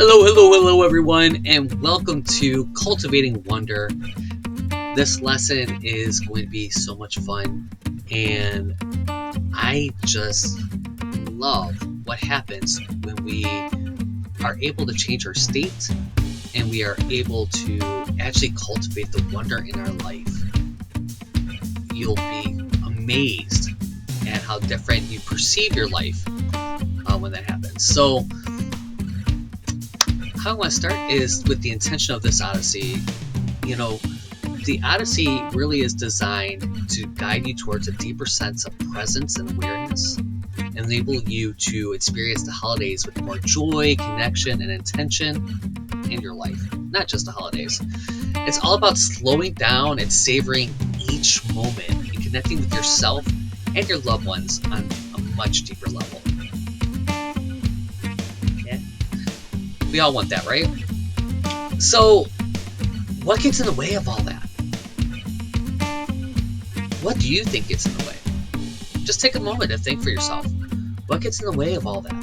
Hello everyone, and welcome to Cultivating Wonder. This lesson is going to be so much fun, and I just love what happens when we are able to change our state and we are able to actually cultivate the wonder in our life. You'll be amazed at how different you perceive your life when that happens. So how I want to start is with the intention of this Odyssey. The Odyssey really is designed to guide you towards a deeper sense of presence and awareness, and enable you to experience the holidays with more joy, connection, and intention in your life. Not just the holidays. It's all about slowing down and savoring each moment and connecting with yourself and your loved ones on a much deeper level. We all want that, right? So, what gets in the way of all that? What do you think gets in the way? Just take a moment to think for yourself. What gets in the way of all that?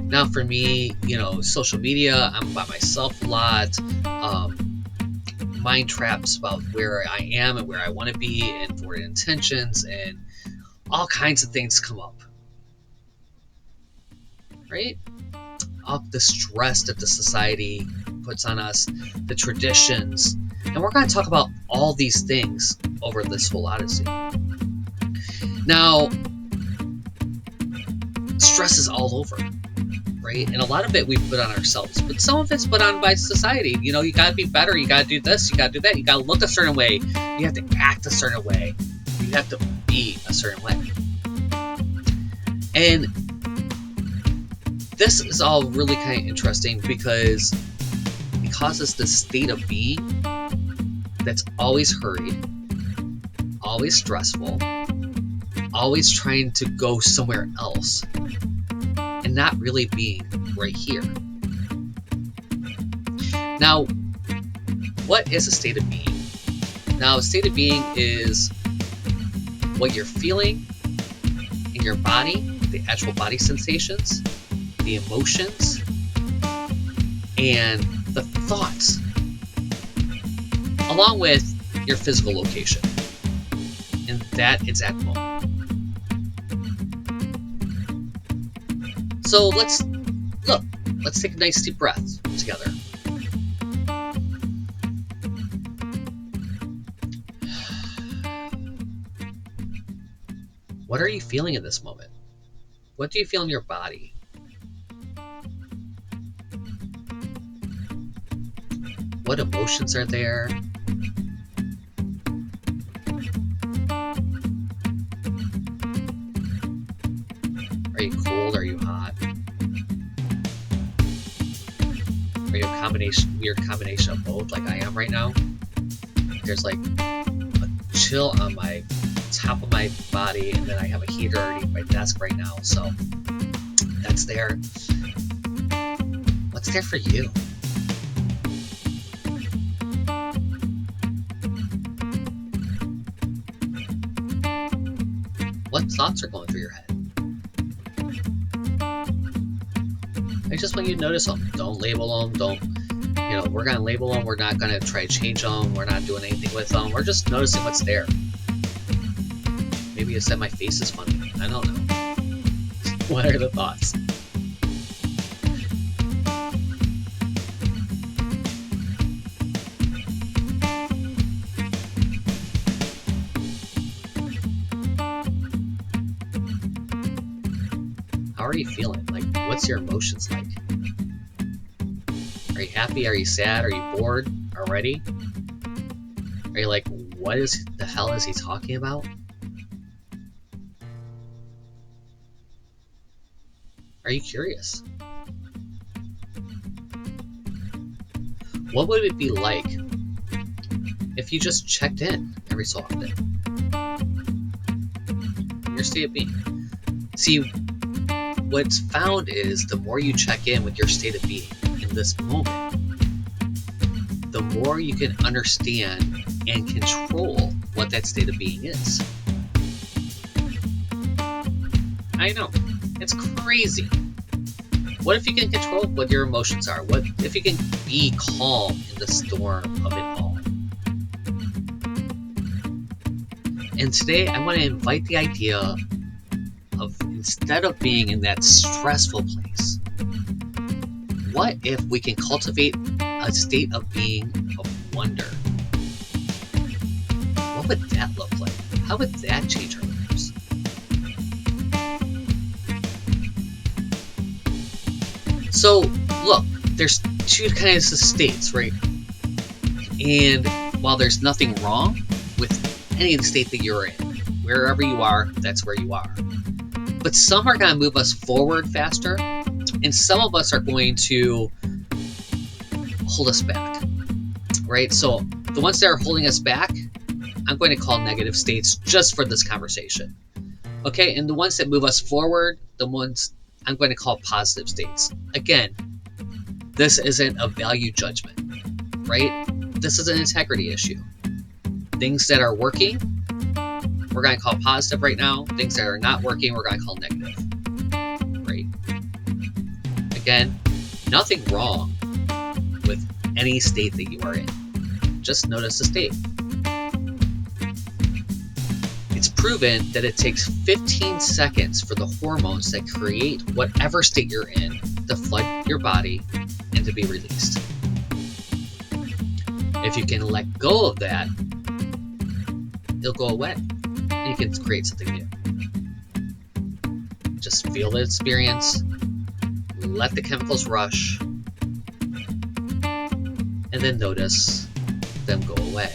Now, for me, social media, I'm by myself a lot. Mind traps about where I am and where I want to be and for intentions, and all kinds of things come up. Right? All the stress that the society puts on us, the traditions, and we're going to talk about all these things over this whole Odyssey. Now, stress is all over, right? And a lot of it we put on ourselves, but some of it's put on by society. You got to be better, you got to do this, you got to do that, you got to look a certain way, you have to act a certain way, you have to be a certain way. And this is all really kind of interesting because it causes this state of being that's always hurried, always stressful, always trying to go somewhere else, and not really being right here. Now, what is a state of being? Now, a state of being is what you're feeling in your body, the actual body sensations, the emotions, and the thoughts, along with your physical location in that exact moment. So let's take a nice deep breath together. What are you feeling in this moment? What do you feel in your body? What emotions are there? Are you cold? Are you hot? Are you a weird combination of both, like I am right now? There's like a chill on my top of my body, and then I have a heater underneath my desk right now, so that's there. What's there for you? What thoughts are going through your head? I just want you to notice them. Don't label them. We're going to label them. We're not going to try to change them. We're not doing anything with them. We're just noticing what's there. Maybe you said my face is funny. I don't know. What are the thoughts? How are you feeling? What's your emotions like? Are you happy? Are you sad? Are you bored already? Are you like, what the hell is he talking about? Are you curious? What would it be like if you just checked in every so often? Your state of being. See, what's found is the more you check in with your state of being in this moment, the more you can understand and control what that state of being is. I know, it's crazy. What if you can control what your emotions are? What if you can be calm in the storm of it all? And today I want to invite the idea of, instead of being in that stressful place, what if we can cultivate a state of being of wonder? What would that look like? How would that change our lives? So, look, there's two kinds of states, right? And while there's nothing wrong with any state that you're in, wherever you are, that's where you are. But some are going to move us forward faster, and some of us are going to hold us back, right? So the ones that are holding us back, I'm going to call negative states just for this conversation. Okay, and the ones that move us forward, the ones I'm going to call positive states. Again, this isn't a value judgment, right? This is an integrity issue. Things that are working, we're going to call positive right now. Things that are not working, we're going to call negative, right? Again, nothing wrong with any state that you are in. Just notice the state. It's proven that it takes 15 seconds for the hormones that create whatever state you're in to flood your body and to be released. If you can let go of that, it'll go away and you can create something new. Just feel the experience, let the chemicals rush, and then notice them go away.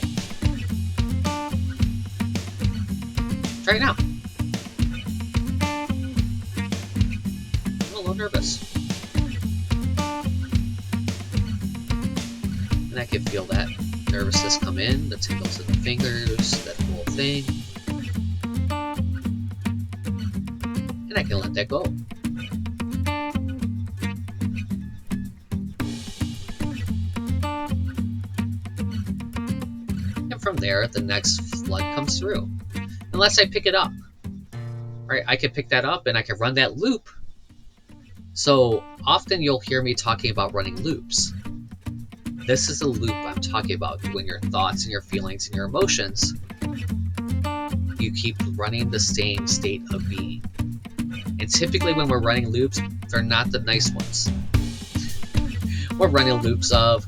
Try it now. I'm a little nervous. And I can feel that nervousness come in, the tingles in the fingers, that whole thing. And I can let that go. And from there, the next flood comes through. Unless I pick it up, right? I can pick that up and I can run that loop. So often you'll hear me talking about running loops. This is a loop I'm talking about when your thoughts and your feelings and your emotions, you keep running the same state of being. And typically when we're running loops, they're not the nice ones. We're running loops of,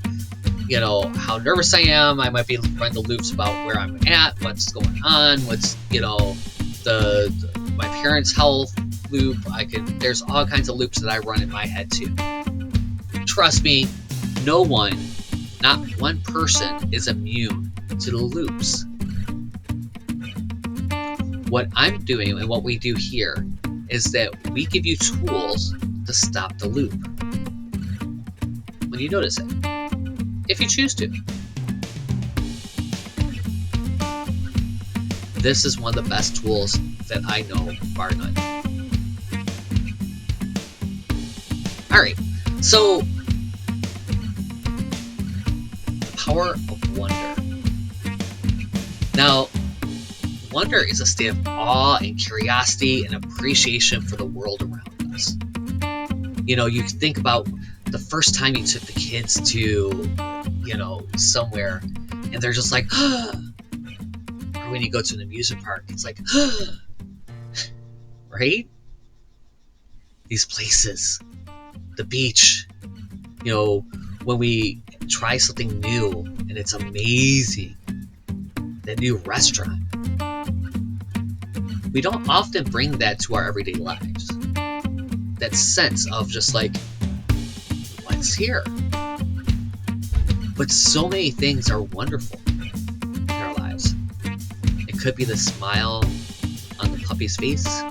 how nervous I am. I might be running the loops about where I'm at, what's going on, what's, my parents' health loop. There's all kinds of loops that I run in my head too. Trust me, no one, not one person is immune to the loops. What I'm doing and what we do here is that we give you tools to stop the loop when you notice it, if you choose to. This is one of the best tools that I know, bar none. Alright, so the power of wonder. Now, wonder is a state of awe and curiosity and appreciation for the world around us. You think about the first time you took the kids to, somewhere, and they're just like, or when you go to an amusement park, it's like, right? These places, the beach, when we try something new and it's amazing, that new restaurant. We don't often bring that to our everyday lives. That sense of just like, what's here? But so many things are wonderful in our lives. It could be the smile on the puppy's face.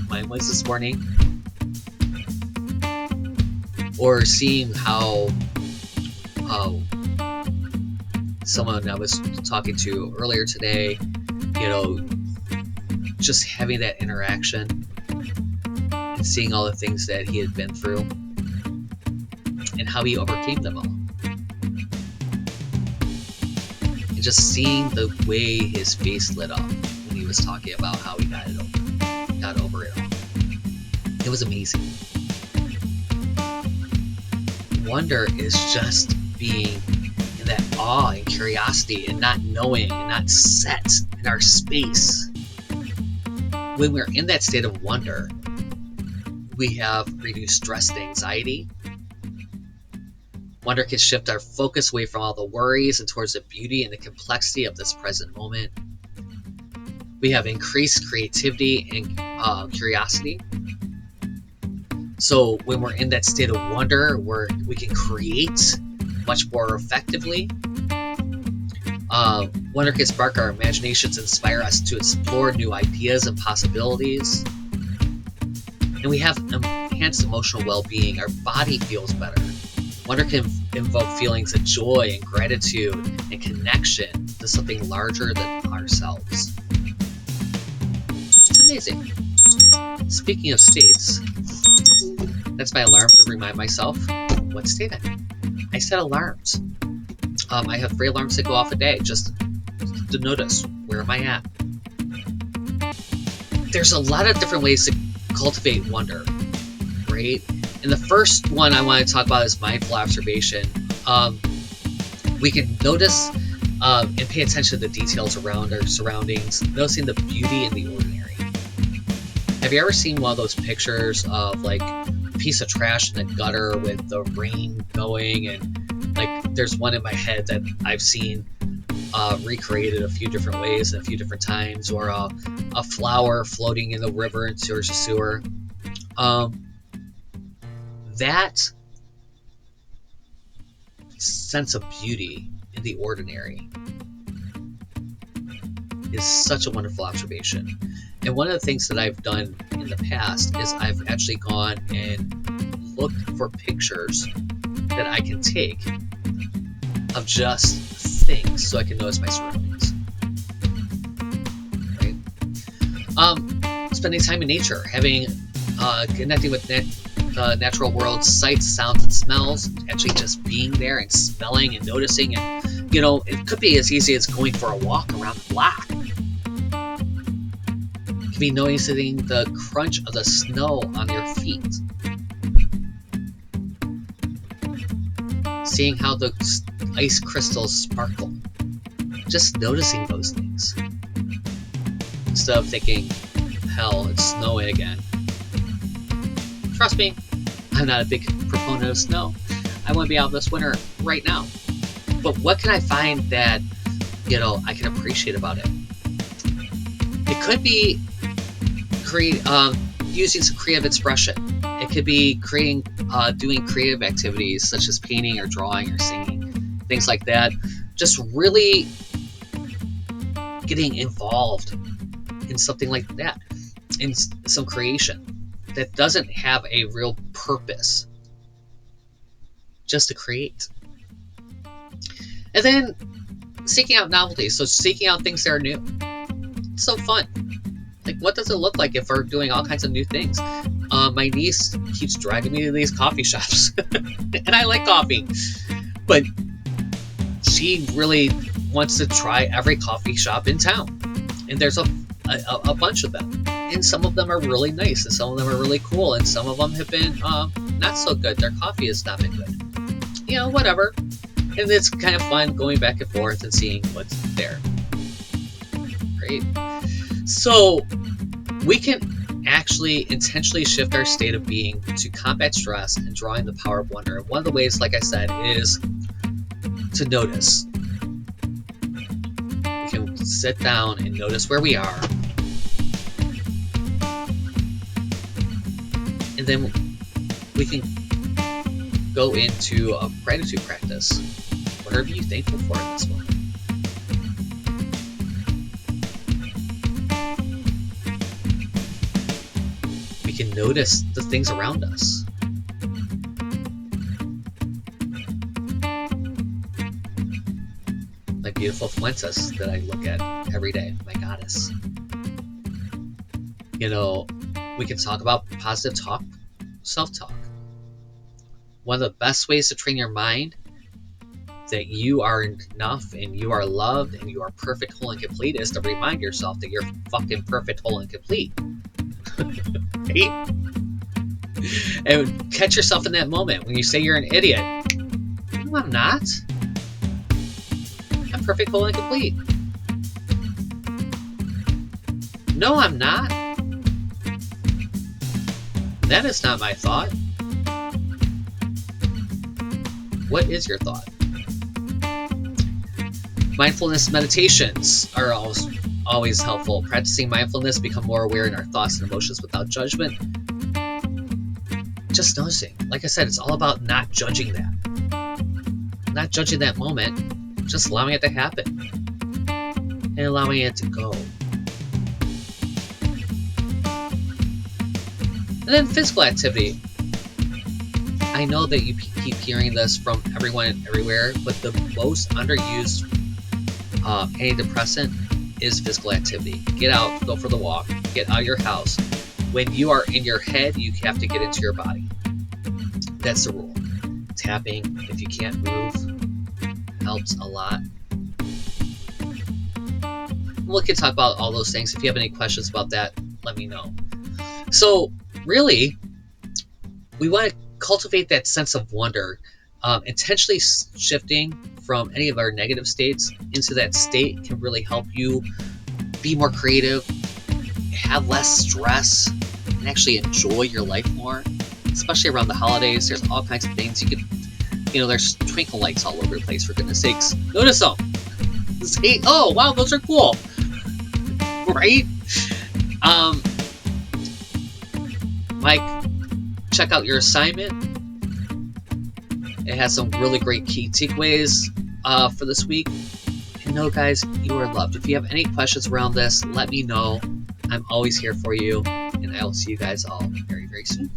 Mine was this morning. Or seeing how someone I was talking to earlier today, just having that interaction and seeing all the things that he had been through and how he overcame them all. And just seeing the way his face lit up when he was talking about how he got over it all. It was amazing. wonder is just being in that awe and curiosity and not knowing and not set in our space. When we're in that state of wonder, we have reduced stress and anxiety. Wonder can shift our focus away from all the worries and towards the beauty and the complexity of this present moment. We have increased creativity and curiosity. So when we're in that state of wonder, we can create much more effectively. Wonder can spark our imaginations, inspire us to explore new ideas and possibilities. And we have enhanced emotional well-being. Our body feels better. Wonder can invoke feelings of joy and gratitude and connection to something larger than ourselves. It's amazing. Speaking of states, that's my alarm to remind myself what state I'm in. I set alarms. I have 3 alarms that go off a day just to notice where am I at. There's a lot of different ways to cultivate wonder, right? And the first one I want to talk about is mindful observation. We can notice and pay attention to the details around our surroundings, noticing the beauty in the ordinary. Have you ever seen one of those pictures of like a piece of trash in the gutter with the rain going, and like there's one in my head that I've seen recreated a few different ways and a few different times, or a flower floating in the river and towards the sewer. That sense of beauty in the ordinary is such a wonderful observation. And one of the things that I've done in the past is I've actually gone and looked for pictures that I can take of just things so I can notice my surroundings. Right? Spending time in nature, connecting with the natural world, sights, sounds, and smells, actually just being there and smelling and noticing. And it could be as easy as going for a walk around the block. It could be noticing the crunch of the snow on your feet. Seeing how the ice crystals sparkle. Just noticing those things. Instead of thinking, hell, it's snowing again. Trust me, I'm not a big proponent of snow. I want to be out this winter right now. But what can I find that, I can appreciate about it? It could be using some creative expression. It could be doing creative activities such as painting or drawing or singing, things like that. Just really getting involved in something like that, in some creation that doesn't have a real purpose, just to create. And then seeking out novelties, so seeking out things that are new. It's so fun. Like, what does it look like if we're doing all kinds of new things? My niece keeps dragging me to these coffee shops, and I like coffee, but she really wants to try every coffee shop in town, and there's a bunch of them, and some of them are really nice, and some of them are really cool, and some of them have been not so good. Their coffee has not been good, whatever, and it's kind of fun going back and forth and seeing what's there. Great. So we can actually intentionally shift our state of being to combat stress and drawing the power of wonder. And one of the ways, like I said, is to notice. We can sit down and notice where we are. And then we can go into a gratitude practice. What are you thankful for in this moment? We can notice the things around us. My beautiful fuentes that I look at every day, my goddess. We can talk about positive talk, self-talk. One of the best ways to train your mind that you are enough and you are loved and you are perfect, whole, and complete is to remind yourself that you're fucking perfect, whole, and complete. Right? And catch yourself in that moment when you say you're an idiot. No, I'm not. I'm perfect, whole, and complete. No, I'm not. That is not my thought. What is your thought? Mindfulness meditations are always helpful. Practicing mindfulness, become more aware in our thoughts and emotions without judgment. Just noticing. Like I said, it's all about not judging that. Not judging that moment, just allowing it to happen. And allowing it to go. And then physical activity. I know that you keep hearing this from everyone and everywhere, but the most underused antidepressant is physical activity. Get out, go for the walk, get out of your house. When you are in your head, you have to get into your body. That's the rule. Tapping, if you can't move, helps a lot. We can talk about all those things. If you have any questions about that, let me know. So, really, we want to cultivate that sense of wonder, intentionally shifting from any of our negative states into that state can really help you be more creative, have less stress, and actually enjoy your life more, especially around the holidays. There's all kinds of things you can, there's twinkle lights all over the place, for goodness sakes. Notice them. See, oh, wow, those are cool. Right? Mike, check out your assignment. It has some really great key takeaways for this week. And no, guys, you are loved. If you have any questions around this, let me know. I'm always here for you, and I will see you guys all very, very soon.